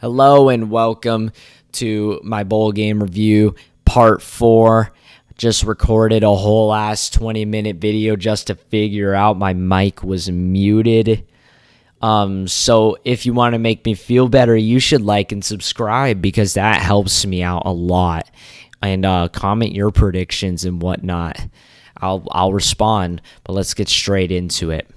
Hello and welcome to my bowl game review, part 4. Just recorded a whole ass 20-minute video just to figure out my mic was muted. So if you want to make me feel better, you should like and subscribe because that helps me out a lot. And comment your predictions and whatnot. I'll respond, but let's get straight into it.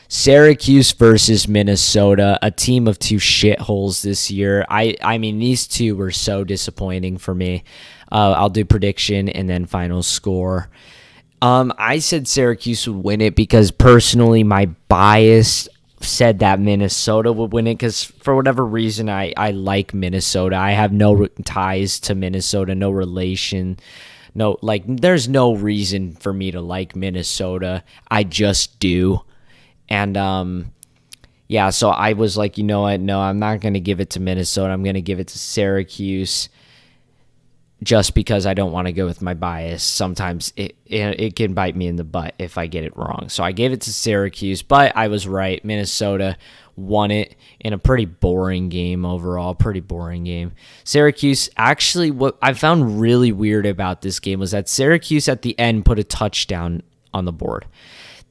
Syracuse versus Minnesota, a team of two shitholes this year. I mean, these two were so disappointing for me. I'll do prediction and then final score. I said Syracuse would win it because personally my bias said that Minnesota would win it because for whatever reason I like Minnesota. I have no ties to Minnesota, no relation. There's no reason for me to like Minnesota. I just do. And, so I was like, you know what? No, I'm not going to give it to Minnesota. I'm going to give it to Syracuse just because I don't want to go with my bias. Sometimes it can bite me in the butt if I get it wrong. So I gave it to Syracuse, but I was right. Minnesota won it in a pretty boring game overall. Pretty boring game. Syracuse, actually, what I found really weird about this game was that Syracuse at the end put a touchdown on the board.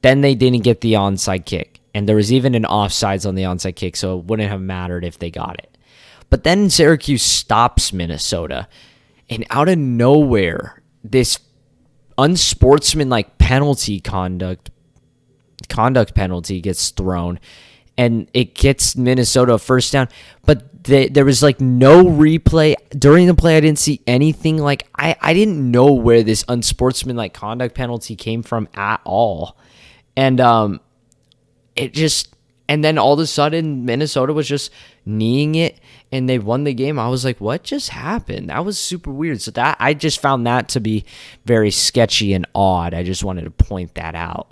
Then they didn't get the onside kick. And there was even an offsides on the onside kick, so it wouldn't have mattered if they got it. But then Syracuse stops Minnesota. And out of nowhere, this unsportsmanlike conduct penalty gets thrown. And it gets Minnesota a first down. But there was no replay. During the play, I didn't see anything. I didn't know where this unsportsmanlike conduct penalty came from at all. And then all of a sudden Minnesota was just kneeing it and they won the game. I was like, what just happened? That was super weird. So that I just found that to be very sketchy and odd. I just wanted to point that out.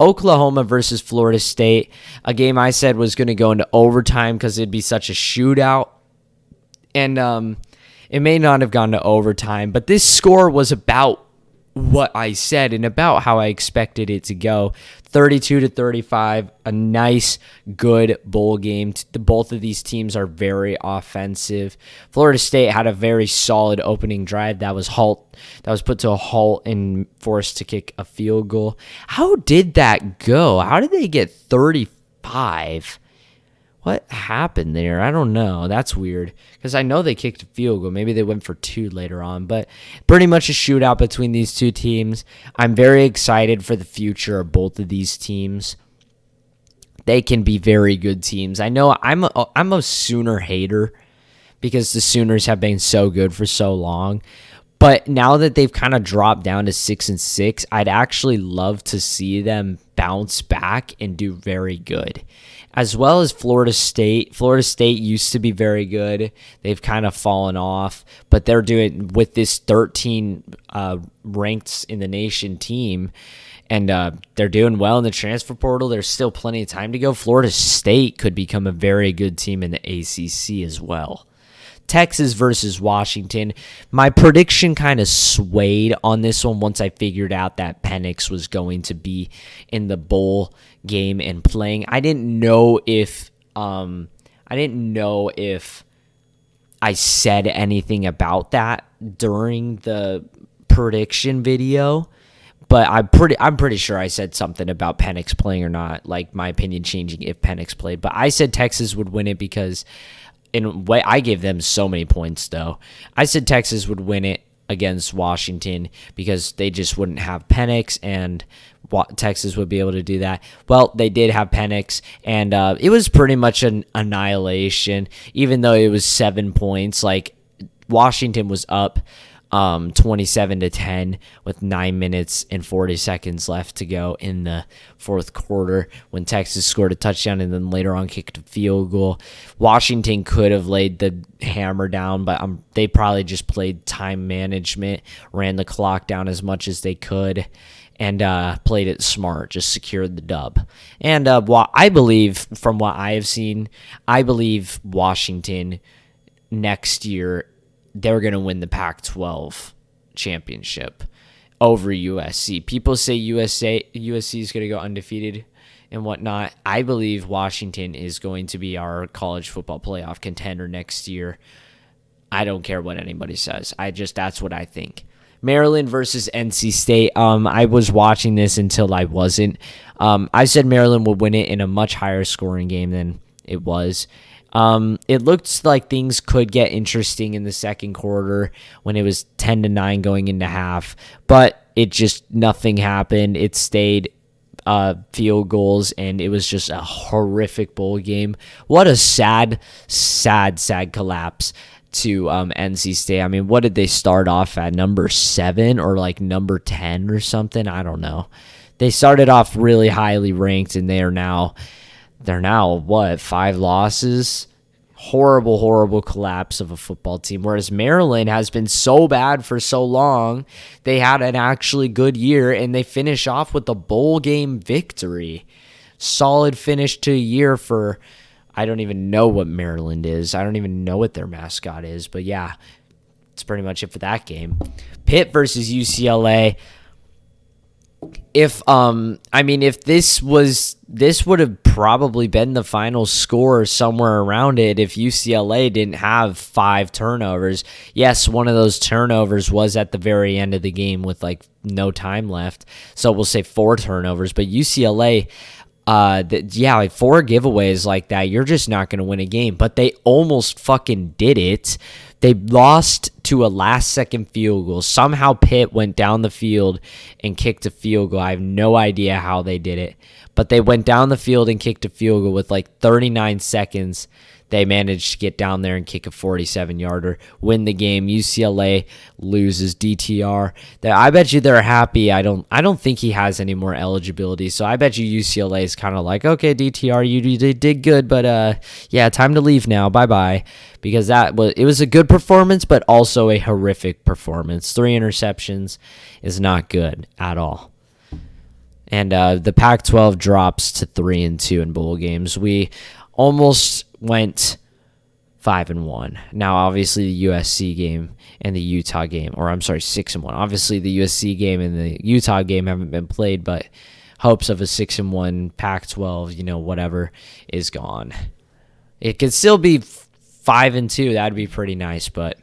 Oklahoma versus Florida State, a game I said was going to go into overtime because it'd be such a shootout. And it may not have gone to overtime, but this score was about what I said and about how I expected it to go. 32-35, a nice, good bowl game. Both of these teams are very offensive. Florida State had a very solid opening drive that was put to a halt and forced to kick a field goal. How did that go? How did they get 35? What happened there? I don't know. That's weird because I know they kicked a field goal. Maybe they went for 2 later on, but pretty much a shootout between these two teams. I'm very excited for the future of both of these teams. They can be very good teams. I know I'm a Sooner hater because the Sooners have been so good for so long. But now that they've kind of dropped down to 6-6, I'd actually love to see them bounce back and do very good. As well as Florida State. Florida State used to be very good. They've kind of fallen off, but they're doing with this 13 ranked in the nation team, and they're doing well in the transfer portal. There's still plenty of time to go. Florida State could become a very good team in the ACC as well. Texas versus Washington. My prediction kind of swayed on this one once I figured out that Penix was going to be in the bowl game and playing. I didn't know if I said anything about that during the prediction video, but I'm pretty sure I said something about Penix playing or not, like my opinion changing if Penix played. But I said Texas would win it because in a way, I gave them so many points, though. I said Texas would win it against Washington because they just wouldn't have Penix, and Texas would be able to do that. Well, they did have Penix, and it was pretty much an annihilation, even though it was 7 points. Washington was up 27-10 with 9 minutes and 40 seconds left to go in the fourth quarter when Texas scored a touchdown and then later on kicked a field goal. Washington could have laid the hammer down, but they probably just played time management, ran the clock down as much as they could, and played it smart, just secured the dub. And I believe, from what I have seen, I believe Washington next year, they're going to win the Pac-12 championship over USC. People say USC is going to go undefeated and whatnot. I believe Washington is going to be our college football playoff contender next year. I don't care what anybody says. That's what I think. Maryland versus NC State. I was watching this until I wasn't. I said Maryland would win it in a much higher scoring game than it was. It looked like things could get interesting in the second quarter when it was 10-9 going into half, but nothing happened. It stayed field goals, and it was just a horrific bowl game. What a sad collapse to NC State. I mean, what did they start off at, number 7 or like number 10 or something? I don't know. They started off really highly ranked, and they're now what, 5 losses? Horrible collapse of a football team. Whereas Maryland has been so bad for so long, they had an actually good year, and they finish off with a bowl game victory. Solid finish to a year for, I don't even know what Maryland is. I don't even know what their mascot is. But yeah, that's pretty much it for that game. Pitt versus UCLA. If this would have probably been the final score somewhere around it if UCLA didn't have 5 turnovers. Yes, one of those turnovers was at the very end of the game with like no time left. So we'll say 4 turnovers, but UCLA, like 4 giveaways like that, you're just not going to win a game. But they almost fucking did it. They lost to a last-second field goal. Somehow Pitt went down the field and kicked a field goal. I have no idea how they did it. But they went down the field and kicked a field goal with like 39 seconds. They managed to get down there and kick a 47-yarder, win the game. UCLA loses. DTR. I bet you they're happy. I don't think he has any more eligibility. So I bet you UCLA is kind of like, okay, DTR, you did good, but yeah, time to leave now. Bye-bye. Because it was a good performance, but also a horrific performance. 3 interceptions is not good at all. And the Pac-12 drops to 3-2 in bowl games. We almost went 5-1. Now, obviously, the USC game and the Utah game, 6-1. Obviously, the USC game and the Utah game haven't been played, but hopes of a 6-1 Pac-12, whatever, is gone. It could still be 5-2. That'd be pretty nice, but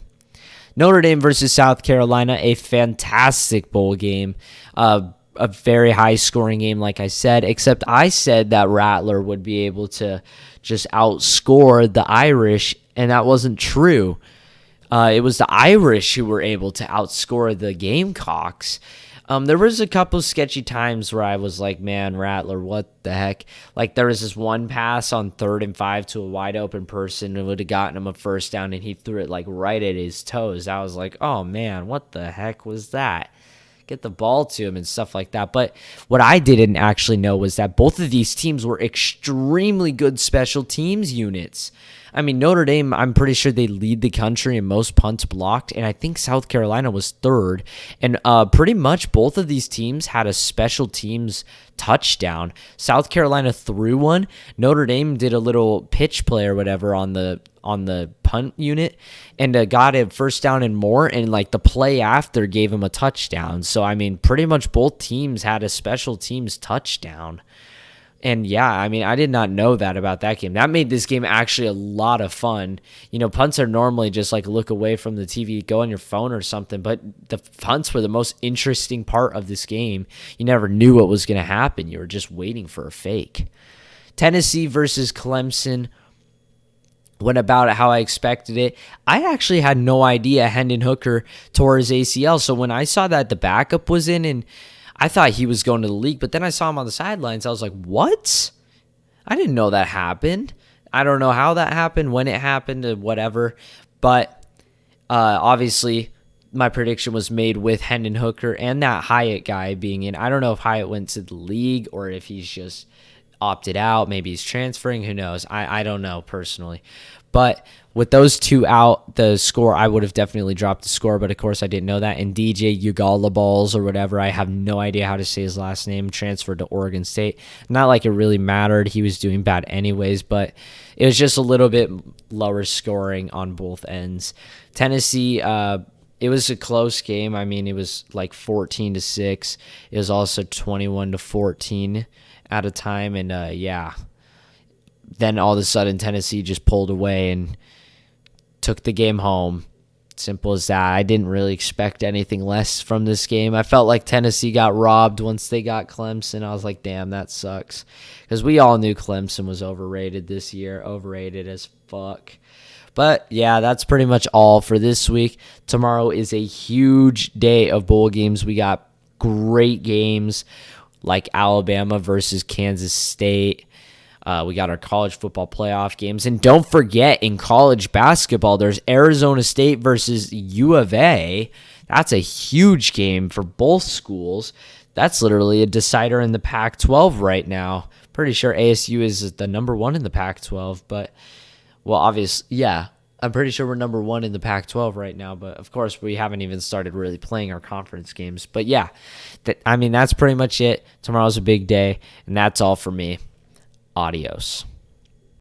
Notre Dame versus South Carolina, a fantastic bowl game. A very high-scoring game, like I said, except I said that Rattler would be able to just outscore the Irish, and that wasn't true. It was the Irish who were able to outscore the Gamecocks. There was a couple sketchy times where I was like, man, Rattler, what the heck? Like, there was this one pass on 3rd and 5 to a wide-open person who would have gotten him a first down, and he threw it, like, right at his toes. I was like, oh, man, what the heck was that? Get the ball to him and stuff like that. But what I didn't actually know was that both of these teams were extremely good special teams units. I mean, Notre Dame, I'm pretty sure they lead the country in most punts blocked, and I think South Carolina was 3rd. And pretty much both of these teams had a special teams touchdown. South Carolina threw one. Notre Dame did a little pitch play or whatever on the punt unit and got it first down and more, and like the play after gave him a touchdown. So I mean, pretty much both teams had a special teams touchdown. And yeah, I mean, I did not know that about that game. That made this game actually a lot of fun. Punts are normally just like look away from the TV, go on your phone or something, but the punts were the most interesting part of this game. You never knew what was going to happen. You were just waiting for a fake. Tennessee versus Clemson went about it how I expected it. I actually had no idea Hendon Hooker tore his ACL, so when I saw that the backup was in, and I thought he was going to the league, but then I saw him on the sidelines. I was like, what? I didn't know that happened. I don't know how that happened, when it happened, or whatever. But obviously, my prediction was made with Hendon Hooker and that Hyatt guy being in. I don't know if Hyatt went to the league or if he's just opted out. Maybe he's transferring. Who knows? I don't know personally. But with those two out, the score, I would have definitely dropped the score, but of course I didn't know that. And DJ Ugalaballs or whatever, I have no idea how to say his last name, transferred to Oregon State. Not like it really mattered. He was doing bad anyways, but it was just a little bit lower scoring on both ends. Tennessee, it was a close game. I mean, it was like 14-6. It was also 21-14 at a time. And, then all of a sudden Tennessee just pulled away and took the game home. Simple as that. I didn't really expect anything less from this game. I felt like Tennessee got robbed once they got Clemson. I was like, damn, that sucks. Because we all knew Clemson was overrated this year. Overrated as fuck. But, yeah, that's pretty much all for this week. Tomorrow is a huge day of bowl games. We got great games like Alabama versus Kansas State. We got our college football playoff games. And don't forget, in college basketball, there's Arizona State versus U of A. That's a huge game for both schools. That's literally a decider in the Pac-12 right now. Pretty sure ASU is the number 1 in the Pac-12. But, well, obviously, yeah, I'm pretty sure we're number 1 in the Pac-12 right now. But, of course, we haven't even started really playing our conference games. But, yeah, that's pretty much it. Tomorrow's a big day, and that's all for me. Adios.